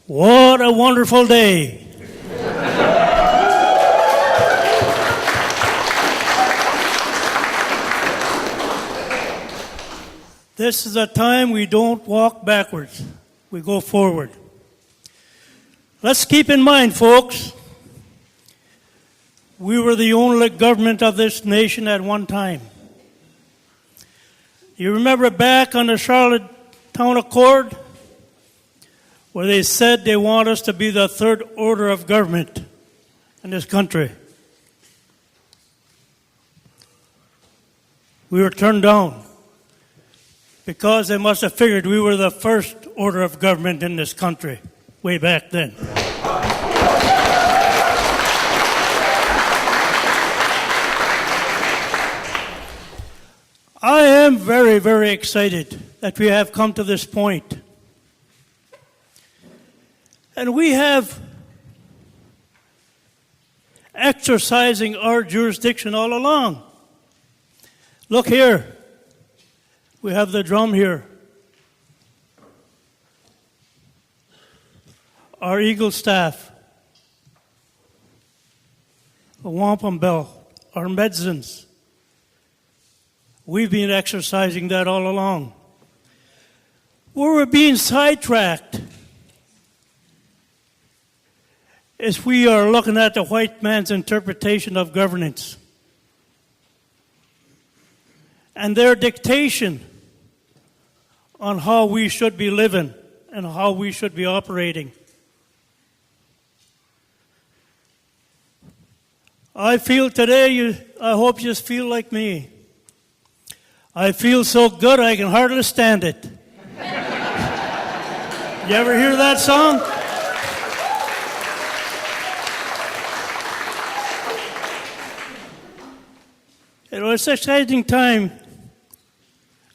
What a wonderful day. This is a time we don't walk backwards, we go forward. Let's keep in mind, folks, we were the only government of this nation at one time. You remember back on the Charlotte Town Accord, where they said they want us to be the third order of government in this country. We were turned down because they must have figured we were the first order of government in this country way back then. I am very, very excited that we have come to this point. And we have exercising our jurisdiction all along. Look here. We have the drum here. Our eagle staff. A wampum bell. Our medicines. We've been exercising that all along. Where we're being sidetracked is we are looking at the white man's interpretation of governance and their dictation on how we should be living and how we should be operating. I feel today, I hope you just feel like me. I feel so good I can hardly stand it. You ever hear that song? It was such an exciting time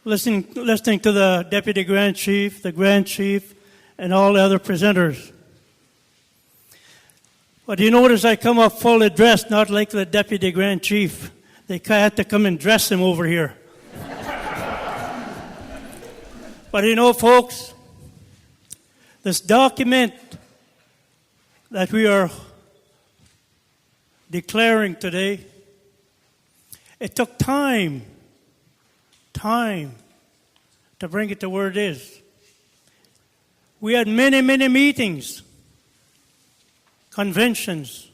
listening to the Deputy Grand Chief, the Grand Chief, and all the other presenters. But you notice I come up fully dressed, not like the Deputy Grand Chief. They had to come and dress him over here. But you know, folks, this document that we are declaring today, it took time to bring it to where it is. We had many, many meetings, conventions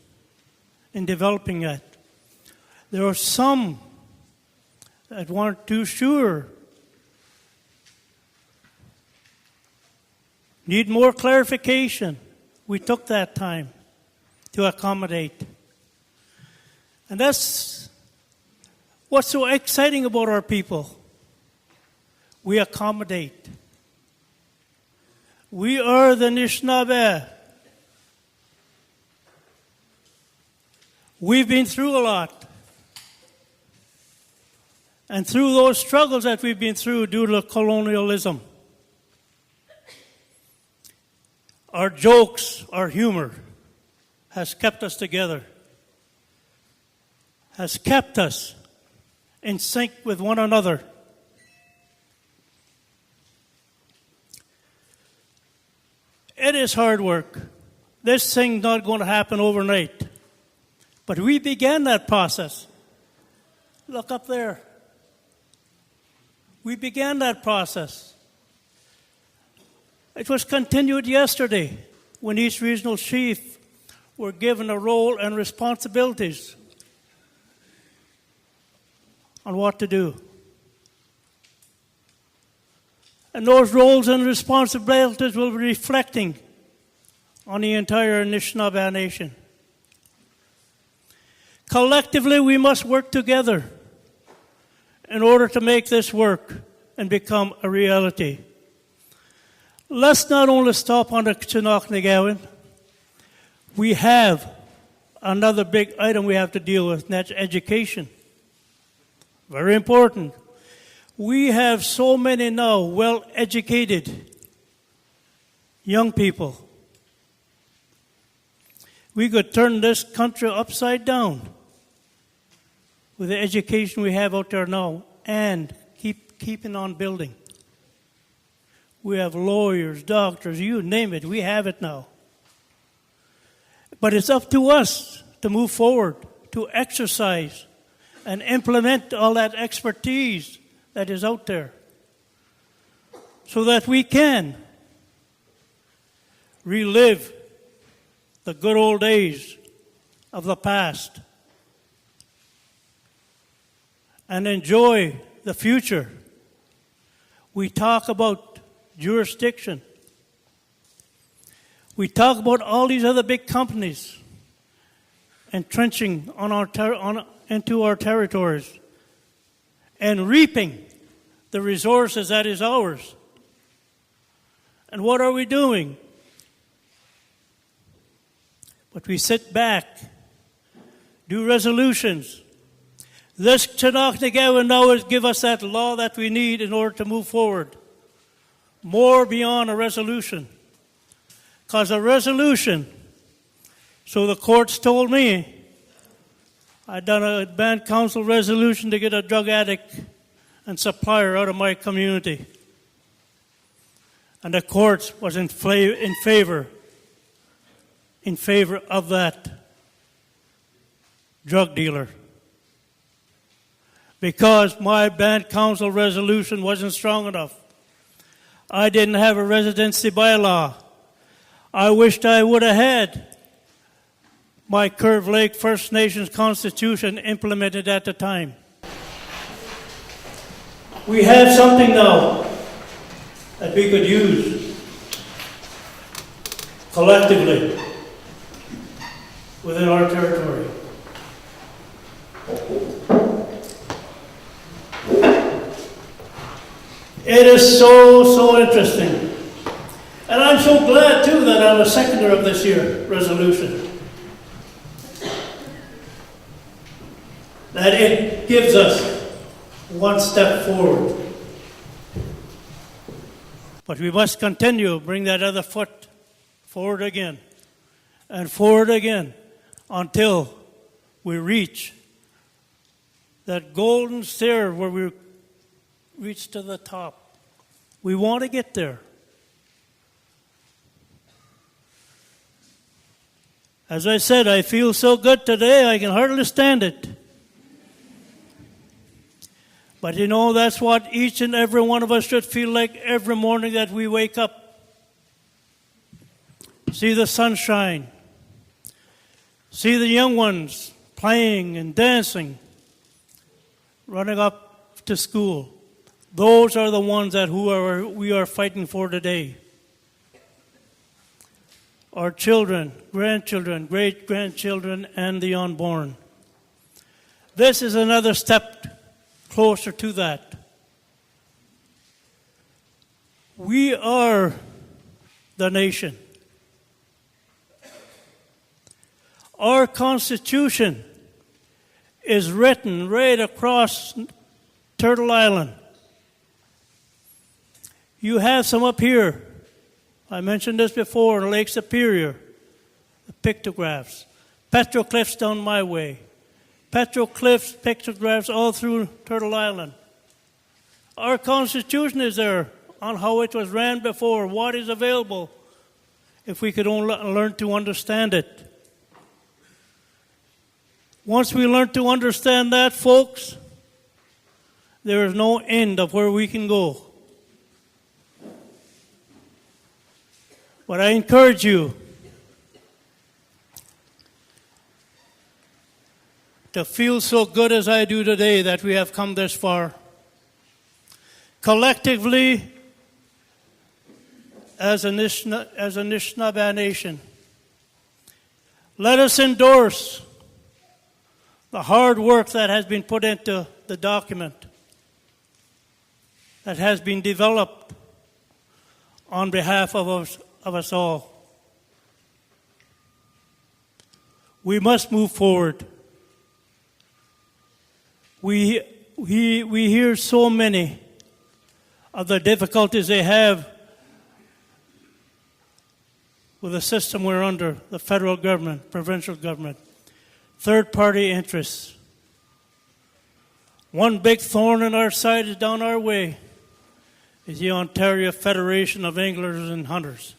in developing that. There were some that weren't too sure. Need more clarification. We took that time to accommodate. And that's what's so exciting about our people. We accommodate. We are the Anishinaabe. We've been through a lot. And through those struggles that we've been through due to colonialism, our jokes, our humor has kept us together, has kept us in sync with one another. It is hard work. This thing's not going to happen overnight. But we began that process. Look up there. We began that process. It was continued yesterday when each regional chief were given a role and responsibilities on what to do. And those roles and responsibilities will be reflecting on the entire Anishinaabe Nation. Collectively, we must work together in order to make this work and become a reality. Let's not only stop on the Chinooks-Nagawin. We have another big item we have to deal with, and that's education. Very important. We have so many now well-educated young people. We could turn this country upside down with the education we have out there now and keeping on building. We have lawyers, doctors, you name it, we have it now. But it's up to us to move forward, to exercise and implement all that expertise that is out there so that we can relive the good old days of the past and enjoy the future. We talk about jurisdiction. We talk about all these other big companies entrenching into our territories and reaping the resources that is ours. And what are we doing? But we sit back, do resolutions. This Chinoknegawa now is give us that law that we need in order to move forward. More beyond a resolution. Because a resolution, so the courts told me, I'd done a band council resolution to get a drug addict and supplier out of my community. And the courts was in favor of that drug dealer. Because my band council resolution wasn't strong enough. I didn't have a residency bylaw. I wished I would have had my Curve Lake First Nations Constitution implemented at the time. We have something now that we could use collectively within our territory. It is so interesting. And I'm so glad, too, that I'm a seconder of this year's resolution. That it gives us one step forward. But we must continue to bring that other foot forward again and forward again until we reach that golden stair where we reach to the top. We want to get there. As I said, I feel so good today, I can hardly stand it. But you know, that's what each and every one of us should feel like every morning that we wake up. See the sunshine. See the young ones playing and dancing, running up to school. Those are the ones that we are fighting for today. Our children, grandchildren, great-grandchildren, and the unborn. This is another step closer to that. We are the nation. Our Constitution is written right across Turtle Island. You have some up here. I mentioned this before, Lake Superior, the pictographs. Petroglyphs down my way. Petroglyphs, pictographs all through Turtle Island. Our Constitution is there on how it was ran before, what is available, if we could only learn to understand it. Once we learn to understand that, folks, there is no end of where we can go. But I encourage you to feel so good as I do today that we have come this far. Collectively, as a Anishinaabe nation, let us endorse the hard work that has been put into the document that has been developed on behalf of us all. We must move forward. We hear so many of the difficulties they have with the system we're under, the federal government, provincial government, third-party interests. One big thorn in our side is down our way is the Ontario Federation of Anglers and Hunters.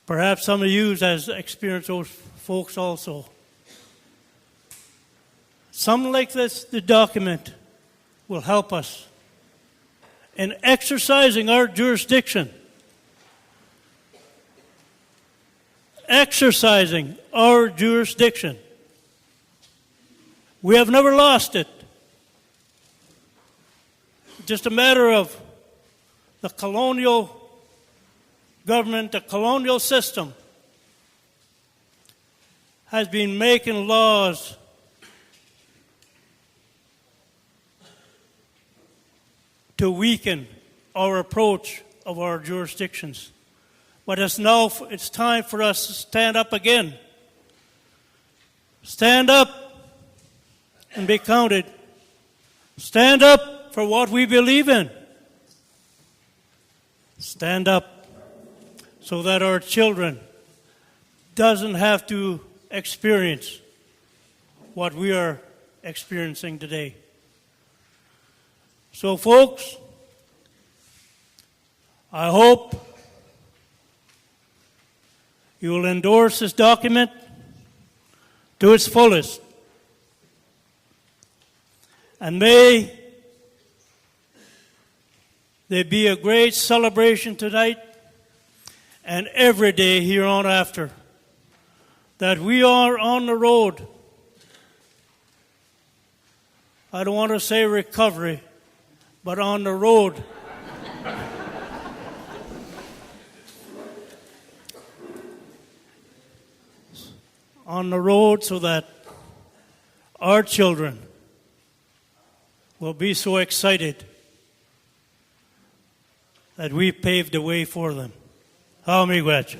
Perhaps some of you has experienced those folks also. Something like this, the document, will help us in exercising our jurisdiction. Exercising our jurisdiction. We have never lost it. Just a matter of the colonial government, the colonial system, has been making laws to weaken our approach of our jurisdictions. But it's time for us to stand up again. Stand up and be counted. Stand up for what we believe in. Stand up so that our children doesn't have to experience what we are experiencing today. So, folks, I hope you will endorse this document to its fullest. And may there be a great celebration tonight and every day here on after that we are on the road. I don't want to say recovery, but on the road. On the road so that our children will be so excited that we paved the way for them. How miigwech.